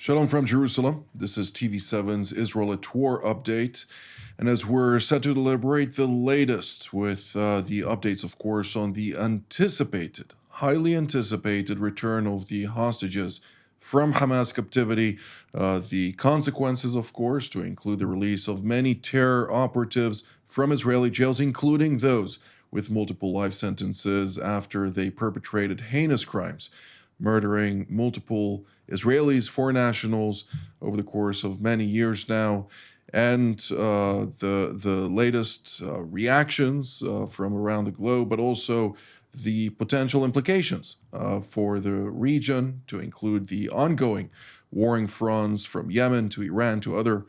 Shalom from Jerusalem. This is TV7's Israel at War update. And as we're set to deliberate the latest with the updates, of course, on the highly anticipated return of the hostages from Hamas captivity, the consequences, of course, to include the release of many terror operatives from Israeli jails, including those with multiple life sentences after they perpetrated heinous crimes, murdering multiple Israelis, foreign nationals, over the course of many years now, and the latest reactions from around the globe, but also the potential implications for the region, to include the ongoing warring fronts from Yemen to Iran to other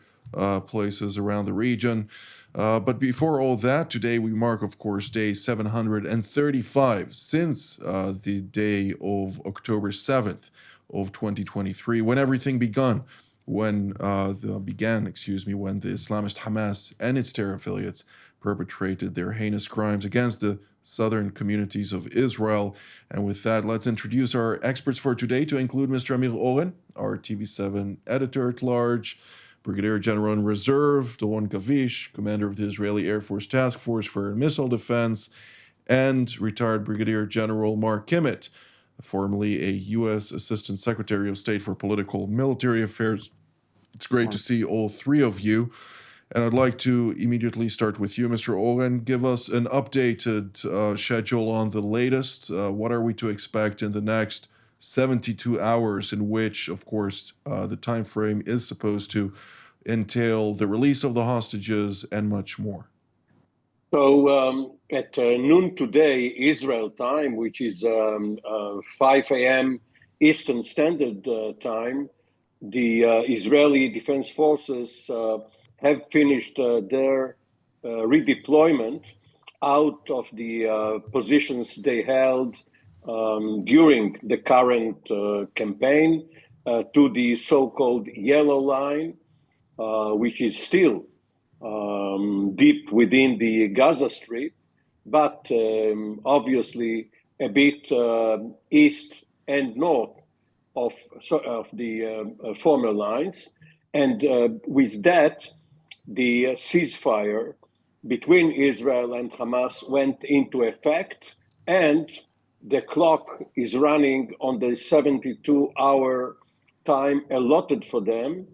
places around the region. But before all that, today we mark, of course, day 735 since the day of October 7th of 2023, when everything began, when the Islamist Hamas and its terror affiliates perpetrated their heinous crimes against the southern communities of Israel. And with that, let's introduce our experts for today, to include Mr. Amir Oren, our TV7 editor-at-large, Brigadier General in Reserve Doron Gavish, commander of the Israeli Air Force Task Force for Air and Missile Defense, and retired Brigadier General Mark Kimmett, formerly a U.S. Assistant Secretary of State for Political Military Affairs. It's great to see all three of you. And I'd like to immediately start with you, Mr. Oren. Give us an updated schedule on the latest. What are we to expect in the next 72 hours, in which, of course, the time frame is supposed to entail the release of the hostages and much more? So at noon today, Israel time, which is 5 a.m. Eastern Standard Time, the Israeli Defense Forces have finished their redeployment out of the positions they held during the current campaign to the so-called Yellow Line, which is still deep within the Gaza Strip, but obviously a bit east and north of the former lines. And with that, the ceasefire between Israel and Hamas went into effect, and the clock is running on the 72-hour time allotted for them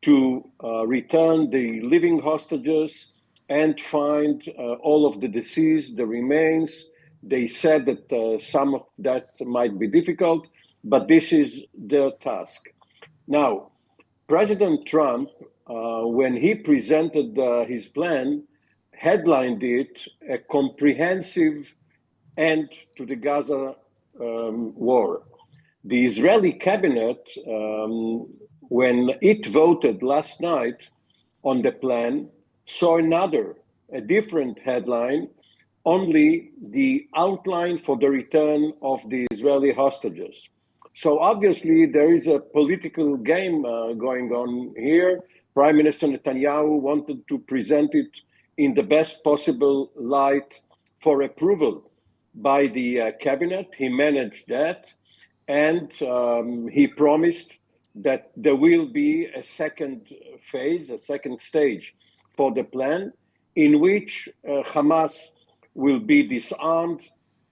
to return the living hostages and find all of the deceased, the remains. They said that some of that might be difficult, but this is their task. Now, President Trump, when he presented his plan, headlined it a comprehensive end to the Gaza war. The Israeli cabinet, when it voted last night on the plan, saw a different headline, only the outline for the return of the Israeli hostages. So obviously there is a political game going on here. Prime Minister Netanyahu wanted to present it in the best possible light for approval by the cabinet. He managed that, and he promised that there will be a second phase, a second stage for the plan, in which Hamas will be disarmed,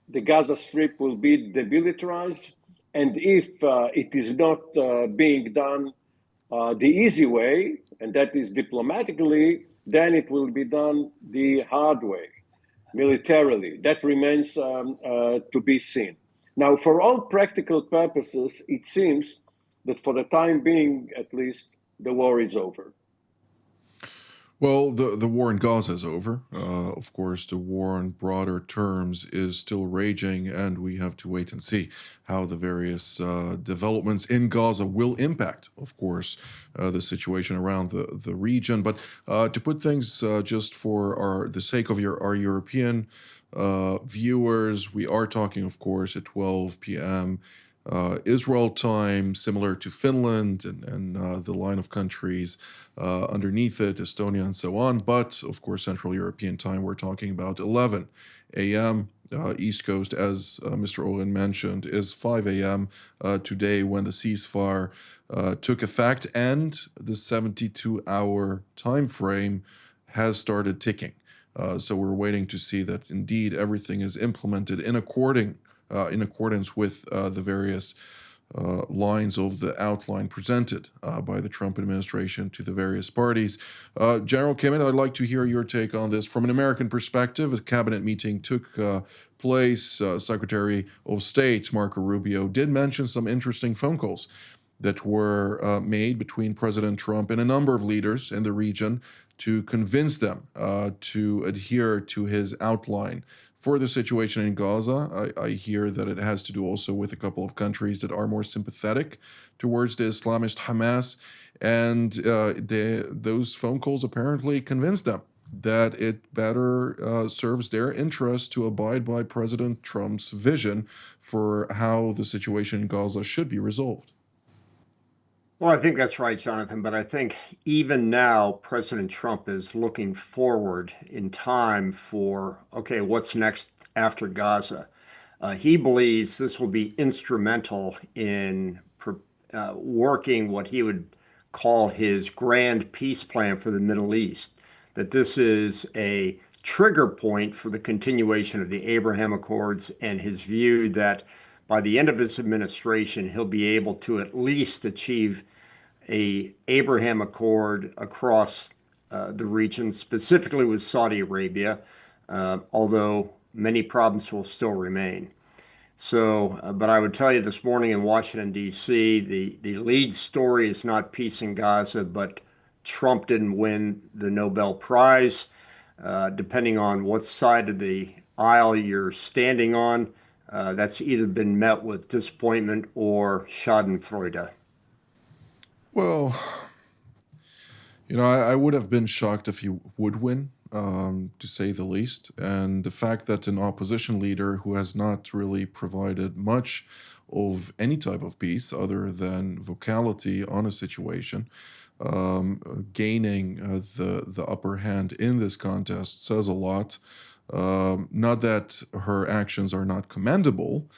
the Gaza Strip will be demilitarized, and if it is not being done the easy way, and that is diplomatically, then it will be done the hard way, militarily. That remains to be seen. Now, for all practical purposes, it seems that for the time being, at least, the war is over. Well, the war in Gaza is over. Of course, the war in broader terms is still raging, and we have to wait and see how the various developments in Gaza will impact, of course, the situation around the region. But to put things just for the sake of our European viewers, we are talking, of course, at 12 p.m. Israel time, similar to Finland and the line of countries underneath it, Estonia and so on. But, of course, Central European time, we're talking about 11 a.m. East Coast, as Mr. Oren mentioned, is 5 a.m. Today, when the ceasefire took effect, and the 72-hour time frame has started ticking. So we're waiting to see that indeed everything is implemented in accordance with the various lines of the outline presented by the Trump administration to the various parties. General Kimmett, I'd like to hear your take on this. From an American perspective, a cabinet meeting took place. Secretary of State Marco Rubio did mention some interesting phone calls that were made between President Trump and a number of leaders in the region to convince them to adhere to his outline for the situation in Gaza. I hear that it has to do also with a couple of countries that are more sympathetic towards the Islamist Hamas, and those phone calls apparently convinced them that it better serves their interest to abide by President Trump's vision for how the situation in Gaza should be resolved. Well, I think that's right, Jonathan. But I think even now, President Trump is looking forward in time for, okay, what's next after Gaza? He believes this will be instrumental in working what he would call his grand peace plan for the Middle East, that this is a trigger point for the continuation of the Abraham Accords, and his view that by the end of his administration, he'll be able to at least achieve a Abraham Accord across the region, specifically with Saudi Arabia, although many problems will still remain. So, but I would tell you this morning in Washington, D.C., the lead story is not peace in Gaza, but Trump didn't win the Nobel Prize. Depending on what side of the aisle you're standing on, that's either been met with disappointment or schadenfreude. Well, I would have been shocked if he would win, to say the least. And the fact that an opposition leader who has not really provided much of any type of peace other than vocality on a situation, gaining the upper hand in this contest says a lot. Not that her actions are not commendable,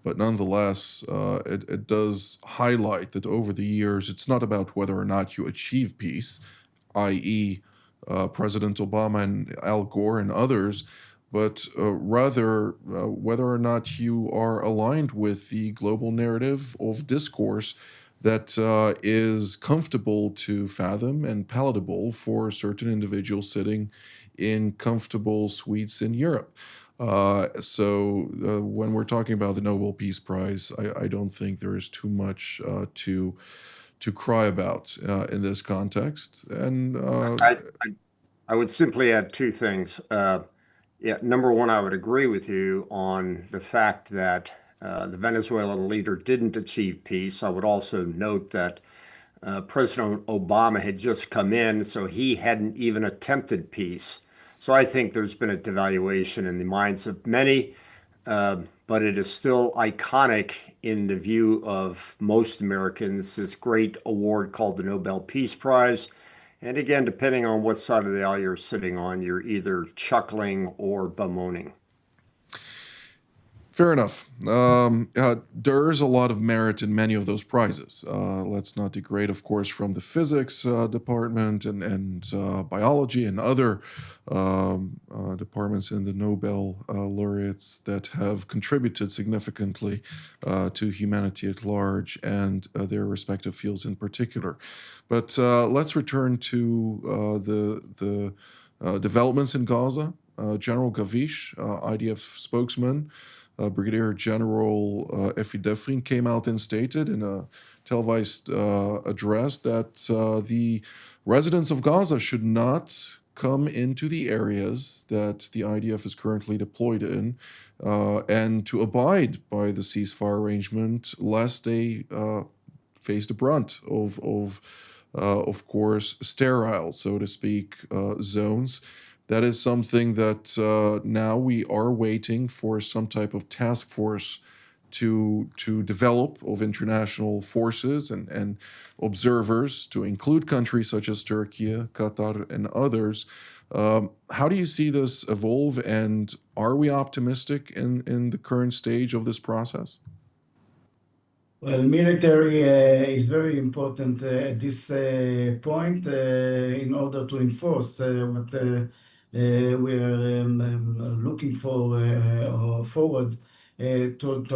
but nonetheless, it does highlight that over the years, it's not about whether or not you achieve peace, i.e., President Obama and Al Gore and others, but rather whether or not you are aligned with the global narrative of discourse that is comfortable to fathom and palatable for certain individuals sitting in comfortable suites in Europe. So when we're talking about the Nobel Peace Prize, I don't think there is too much to cry about in this context. And I would simply add two things. Yeah, number one, I would agree with you on the fact that the Venezuelan leader didn't achieve peace. I would also note that President Obama had just come in, so he hadn't even attempted peace. So I think there's been a devaluation in the minds of many, but it is still iconic in the view of most Americans, this great award called the Nobel Peace Prize. And again, depending on what side of the aisle you're sitting on, you're either chuckling or bemoaning. Fair enough. There is a lot of merit in many of those prizes. Let's not degrade, of course, from the physics department and biology and other departments in the Nobel laureates that have contributed significantly to humanity at large and their respective fields in particular. But let's return to the developments in Gaza. General Gavish, IDF spokesman, Brigadier General Efi Defrin came out and stated in a televised address that the residents of Gaza should not come into the areas that the IDF is currently deployed in, and to abide by the ceasefire arrangement, lest they face the brunt of course, sterile, so to speak, zones. That is something that now we are waiting for some type of task force to develop of international forces and observers to include countries such as Turkey, Qatar, and others. How do you see this evolve, and are we optimistic in the current stage of this process? Well, military is very important at this point in order to enforce what we are looking for or forward toward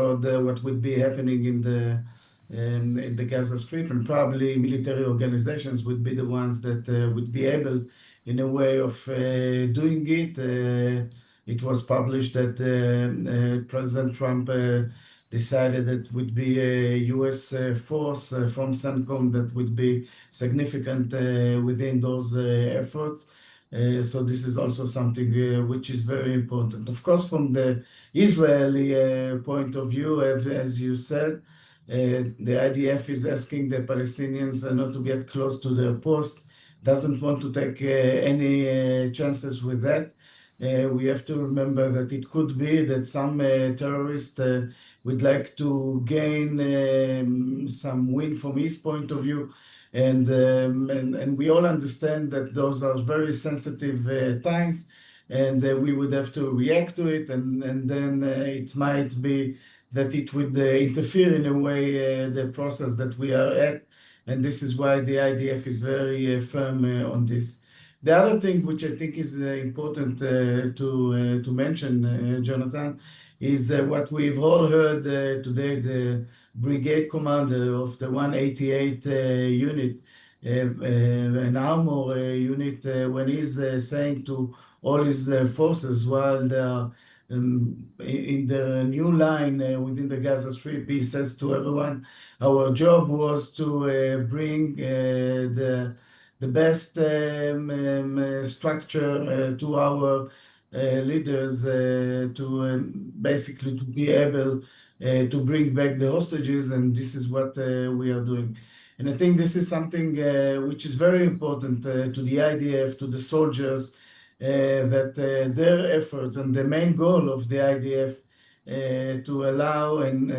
what would be happening in the Gaza Strip, and probably military organizations would be the ones that would be able, in a way of doing it. It was published that President Trump decided that it would be a U.S. Force from CENTCOM that would be significant within those efforts. So this is also something which is very important. Of course, from the Israeli point of view, as you said, the IDF is asking the Palestinians not to get close to their post, doesn't want to take any chances with that. We have to remember that it could be that some terrorists would like to gain some win from his point of view. And we all understand that those are very sensitive times, and we would have to react to it, and then it might be that it would interfere in a way the process that we are at, and this is why the IDF is very firm on this. The other thing which I think is important to mention, Jonathan, is what we've all heard today. The brigade commander of the 188 unit, an armor unit, when he's saying to all his forces while they are in the new line within the Gaza Strip, he says to everyone, our job was to bring the best structure to our leaders to basically to be able to bring back the hostages, and this is what we are doing. And I think this is something which is very important to the IDF, to the soldiers, that their efforts and the main goal of the IDF to allow and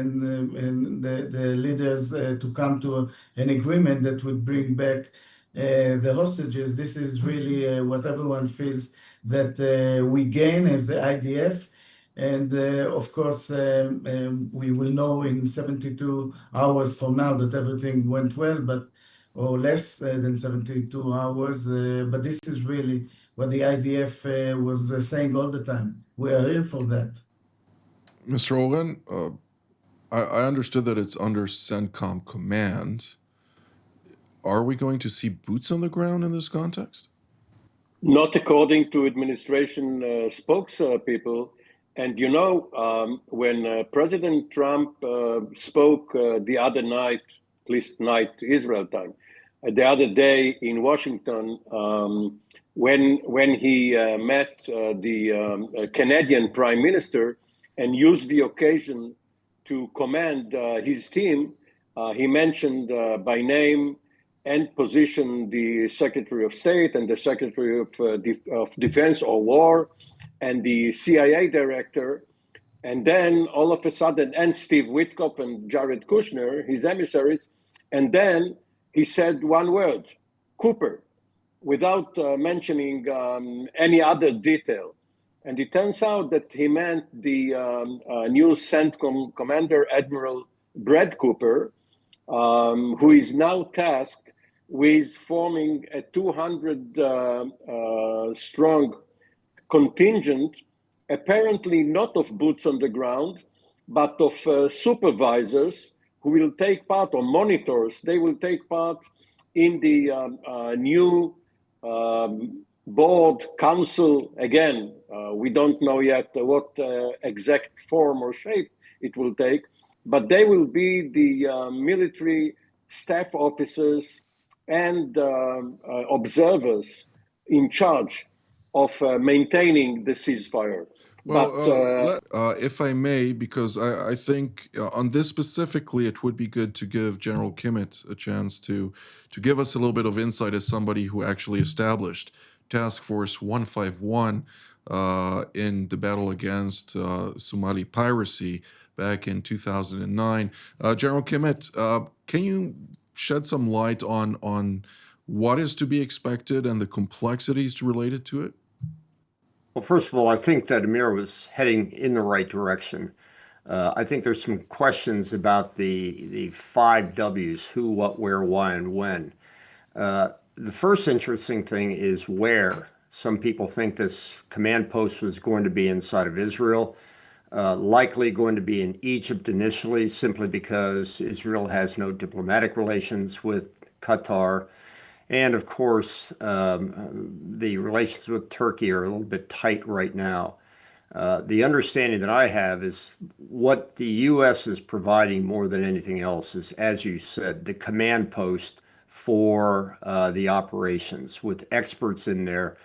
the leaders to come to an agreement that would bring back the hostages. This is really what everyone feels that we gain as the IDF. And of course, we will know in 72 hours from now that everything went well, but or less than 72 hours. But this is really what the IDF was saying all the time. We are here for that. Mr. Oren, I understood that it's under CENTCOM command. Are we going to see boots on the ground in this context? Not according to administration spokespeople. And you know, when President Trump spoke the other night, at least night Israel time, the other day in Washington, when he met the Canadian Prime Minister and used the occasion to commend his team, he mentioned by name and position the Secretary of State and the Secretary of Defense or War and the CIA director. And then all of a sudden, and Steve Witkoff and Jared Kushner, his emissaries, and then he said one word, Cooper, without mentioning any other detail. And it turns out that he meant the new CENTCOM commander, Admiral Brad Cooper, who is now tasked with forming a 200 strong contingent, apparently not of boots on the ground, but of supervisors who will take part, or monitors, they will take part in the new board council. Again, we don't know yet what exact form or shape it will take, but they will be the military staff officers and observers in charge of maintaining the ceasefire. Well, if I may, because I think on this specifically, it would be good to give General Kimmett a chance to give us a little bit of insight as somebody who actually established Task Force 151 in the battle against Somali piracy back in 2009. General Kimmett, can you shed some light on what is to be expected and the complexities related to it? Well, first of all, I think that Amir was heading in the right direction. I think there's some questions about the five W's: who, what, where, why, and when. The first interesting thing is where. Some people think this command post was going to be inside of Israel, likely going to be in Egypt initially, simply because Israel has no diplomatic relations with Qatar. And of course, the relations with Turkey are a little bit tight right now. The understanding that I have is what the U.S. is providing more than anything else is, as you said, the command post for the operations with experts in there,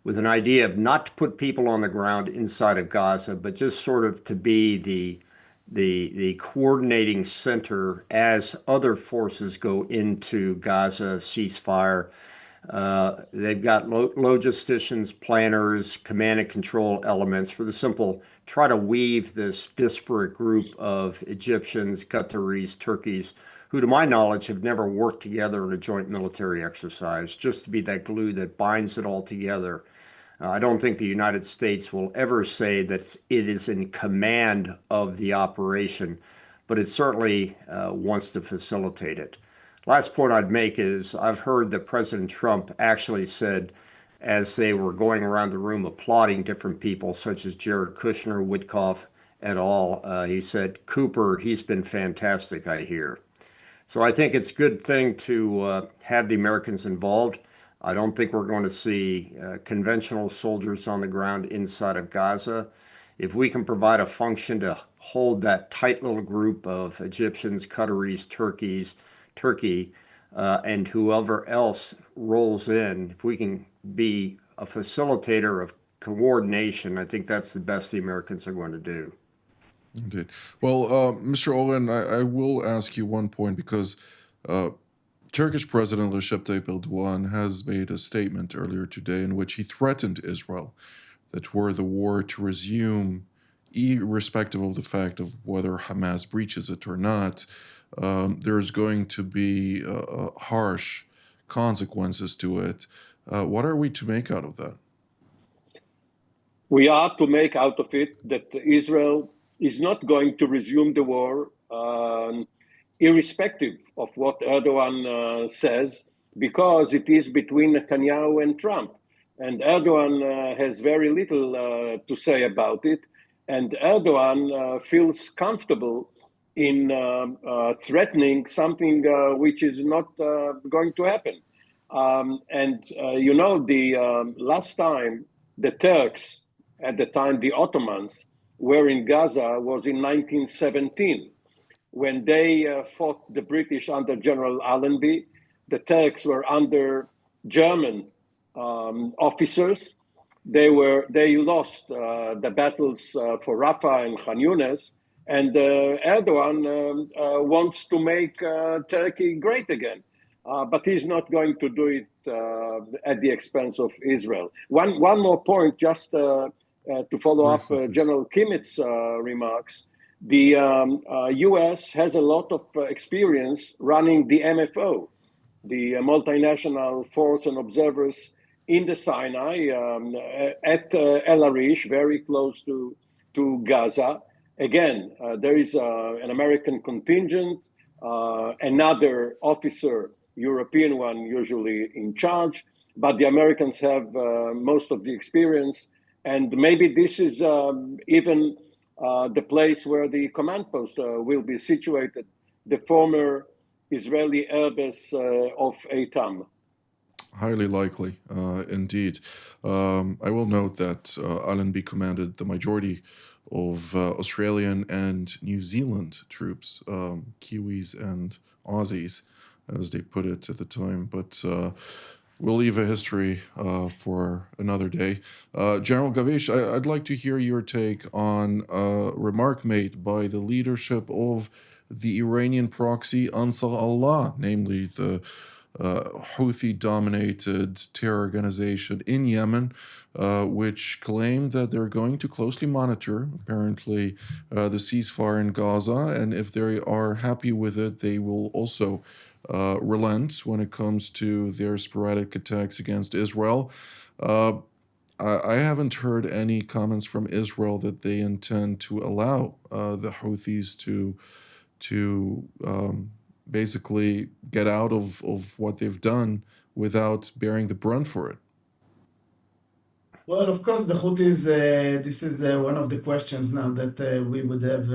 with an idea of not to put people on the ground inside of Gaza, but just sort of to be the coordinating center as other forces go into Gaza ceasefire. They've got logisticians, planners, command and control elements for the simple try to weave this disparate group of Egyptians, Qataris, Turkeys, who to my knowledge have never worked together in a joint military exercise, just to be that glue that binds it all together. I don't think the United States will ever say that it is in command of the operation, but it certainly wants to facilitate it. Last point I'd make is I've heard that President Trump actually said, as they were going around the room applauding different people, such as Jared Kushner, Witkoff, et al., he said, Cooper, he's been fantastic, I hear. So I think it's a good thing to have the Americans involved. I don't think we're going to see conventional soldiers on the ground inside of Gaza. If we can provide a function to hold that tight little group of Egyptians, Qataris, Turkey, and whoever else rolls in, if we can be a facilitator of coordination, I think that's the best the Americans are going to do. Indeed. Well, Mr. Owen, I will ask you one point because uh, Turkish President Recep Tayyip Erdogan has made a statement earlier today in which he threatened Israel that were the war to resume, irrespective of the fact of whether Hamas breaches it or not, there's going to be harsh consequences to it. What are we to make out of that? We are to make out of it that Israel is not going to resume the war, irrespective of what Erdogan says, because it is between Netanyahu and Trump. And Erdogan has very little to say about it. And Erdogan feels comfortable in threatening something which is not going to happen. The last time the Turks, at the time the Ottomans, were in Gaza was in 1917, when they fought the British under General Allenby. The Turks were under German officers. They lost the battles for Rafah and Khan Yunis, and Erdogan wants to make Turkey great again. But he's not going to do it at the expense of Israel. One more point, just to follow up General Kimmitt's remarks. The U.S. has a lot of experience running the MFO, the multinational force and observers in the Sinai, at El Arish, very close to Gaza. Again, there is an American contingent, another officer, European one, usually in charge, but the Americans have most of the experience. And maybe this is even the place where the command post will be situated, the former Israeli airbase of Eitam. Highly likely, indeed. I will note that Allenby commanded the majority of Australian and New Zealand troops, Kiwis and Aussies, as they put it at the time. But we'll leave a history for another day. General Gavish, I'd like to hear your take on a remark made by the leadership of the Iranian proxy Ansar Allah, namely the Houthi-dominated terror organization in Yemen, which claimed that they're going to closely monitor, apparently, the ceasefire in Gaza, and if they are happy with it, they will also relent when it comes to their sporadic attacks against Israel. I haven't heard any comments from Israel that they intend to allow the Houthis to basically get out of what they've done without bearing the brunt for it. Well, of course, the Houthis, this is one of the questions now that we would have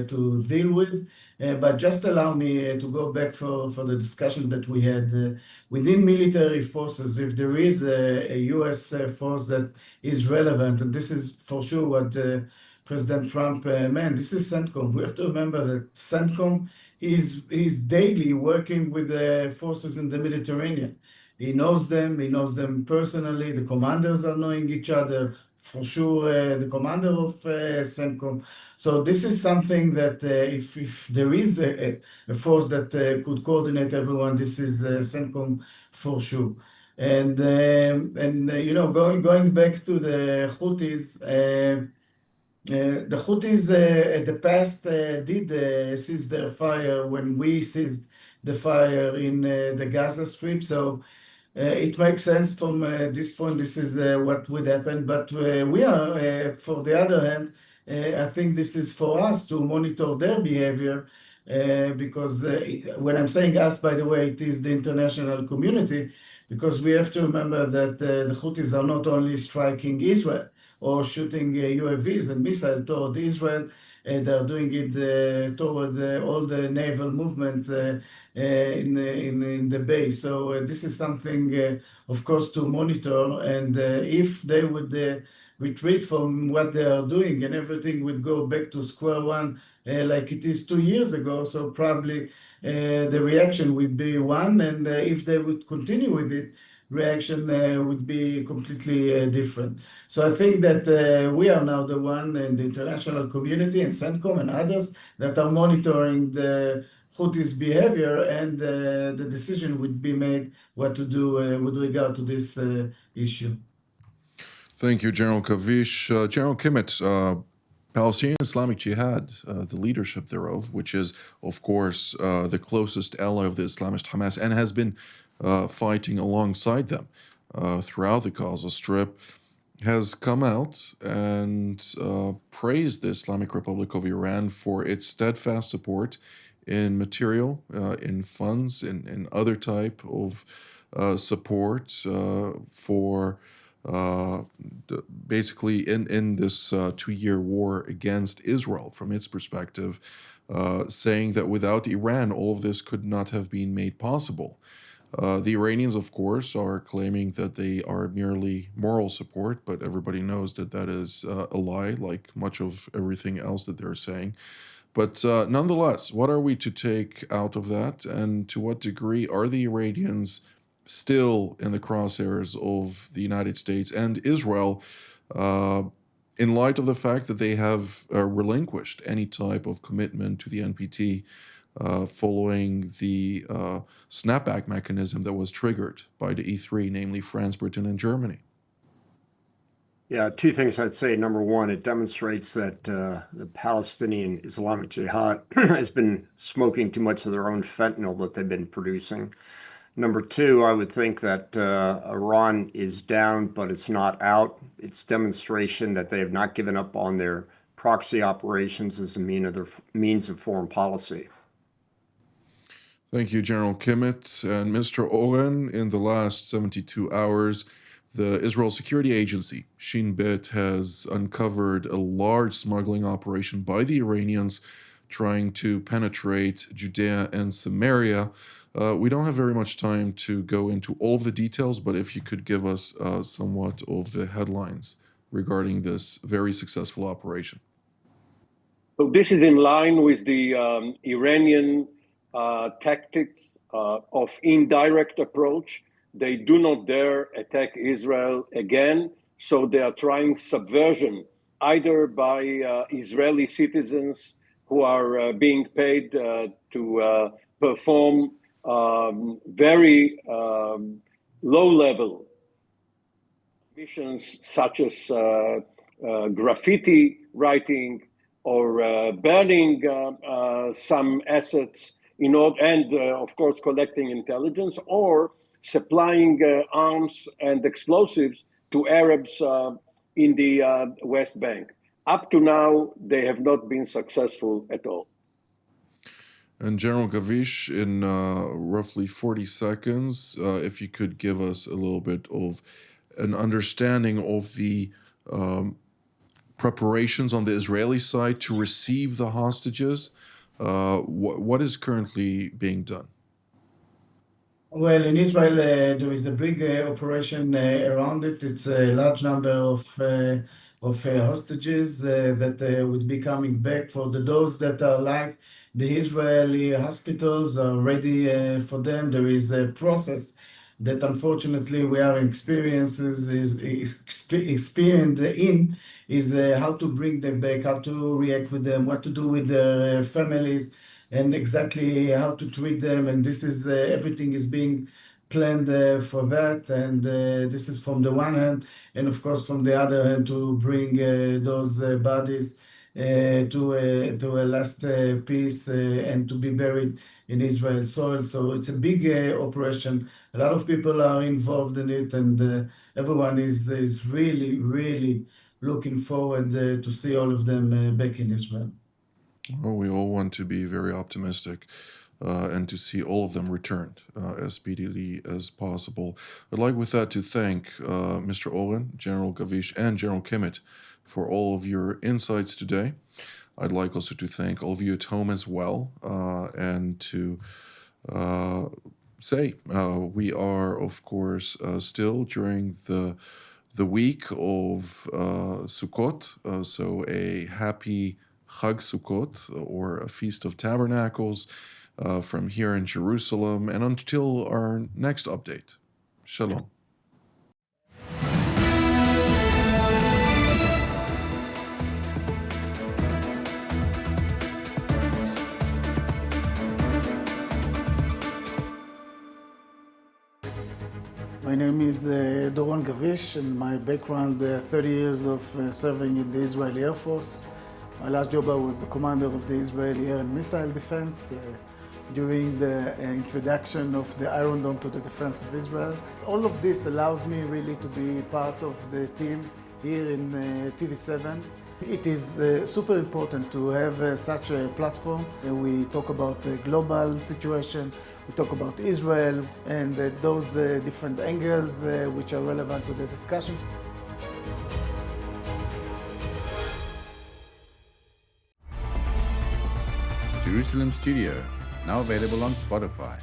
to deal with. But just allow me to go back for the discussion that we had. Within military forces, if there is a US force that is relevant, and this is for sure what President Trump meant, this is CENTCOM. We have to remember that CENTCOM is daily working with the forces in the Mediterranean. He knows them personally. The commanders are knowing each other. For sure, the commander of CENTCOM. So this is something that if there is a force that could coordinate everyone, this is CENTCOM for sure. And you know, going back to the Houthis, the Houthis in the past did cease their fire when we ceased the fire in the Gaza Strip. So it makes sense from this point. This is what would happen. But we are, for the other hand, I think this is for us to monitor their behavior because when I'm saying us, by the way, it is the international community because we have to remember that the Houthis are not only striking Israel or shooting UAVs and missiles toward Israel, they are doing it toward all the naval movements in the bay. So this is something, of course, to monitor. And if they would retreat from what they are doing and everything would go back to square one like it is 2 years ago, so probably the reaction would be one. And if they would continue with it, reaction would be completely different. So I think that we are now the one in the international community and CENTCOM and others that are monitoring the Houthis' behavior, and the decision would be made what to do with regard to this issue. Thank you, General Kavish. General Kimmett, Palestinian Islamic Jihad, the leadership thereof, which is, of course, the closest ally of the Islamist Hamas and has been fighting alongside them throughout the Gaza Strip, has come out and praised the Islamic Republic of Iran for its steadfast support in material, in funds, in other type of support for basically in this 2-year war against Israel from its perspective, saying that without Iran, all of this could not have been made possible. The Iranians, of course, are claiming that they are merely moral support, but everybody knows that that is a lie, like much of everything else that they're saying. But nonetheless, what are we to take out of that, and to what degree are the Iranians still in the crosshairs of the United States and Israel in light of the fact that they have relinquished any type of commitment to the NPT following the snapback mechanism that was triggered by the E3, namely France, Britain, and Germany? Yeah, two things I'd say. Number one, it demonstrates that the Palestinian Islamic Jihad has been smoking too much of their own fentanyl that they've been producing. Number two, I would think that Iran is down, but it's not out. It's demonstration that they have not given up on their proxy operations as a means of foreign policy. Thank you, General Kimmett. And Mr. Oren, in the last 72 hours, the Israel Security Agency, Shin Bet, has uncovered a large smuggling operation by the Iranians trying to penetrate Judea and Samaria. We don't have very much time to go into all of the details, but if you could give us somewhat of the headlines regarding this very successful operation. So this is in line with the Iranian tactics of indirect approach. They do not dare attack Israel again, so they are trying subversion, either by Israeli citizens who are being paid to perform very low-level missions, such as graffiti writing or burning some assets in order, and of course collecting intelligence, or supplying arms and explosives to Arabs in the West Bank. Up to now, they have not been successful at all. And General Gavish, in roughly 40 seconds, if you could give us a little bit of an understanding of the preparations on the Israeli side to receive the hostages, what is currently being done? Well, in Israel, there is a big operation around it. It's a large number of hostages that would be coming back. For those that are alive, the Israeli hospitals are ready for them. There is a process that unfortunately we are experienced in is how to bring them back, how to react with them, what to do with their families, and exactly how to treat them. And this is everything is being planned for that. And this is from the one hand, and of course from the other hand to bring those bodies to a last peace and to be buried in Israel soil. So it's a big operation. A lot of people are involved in it, and everyone is really, really looking forward to see all of them back in Israel. Well, we all want to be very optimistic and to see all of them returned as speedily as possible. I'd like with that to thank Mr. Oren, General Gavish, and General Kimmett for all of your insights today. I'd like also to thank all of you at home as well, and to say we are, of course, still during the week of Sukkot, so a happy Chag Sukkot, or a Feast of Tabernacles, from here in Jerusalem, and until our next update. Shalom. My name is Doron Gavish, and my background 30 years of serving in the Israeli Air Force. My last job, I was the commander of the Israeli Air and Missile Defense during the introduction of the Iron Dome to the defense of Israel. All of this allows me really to be part of the team here in TV7. It is super important to have such a platform. We talk about the global situation, we talk about Israel, and those different angles which are relevant to the discussion. Jerusalem Studio, now available on Spotify.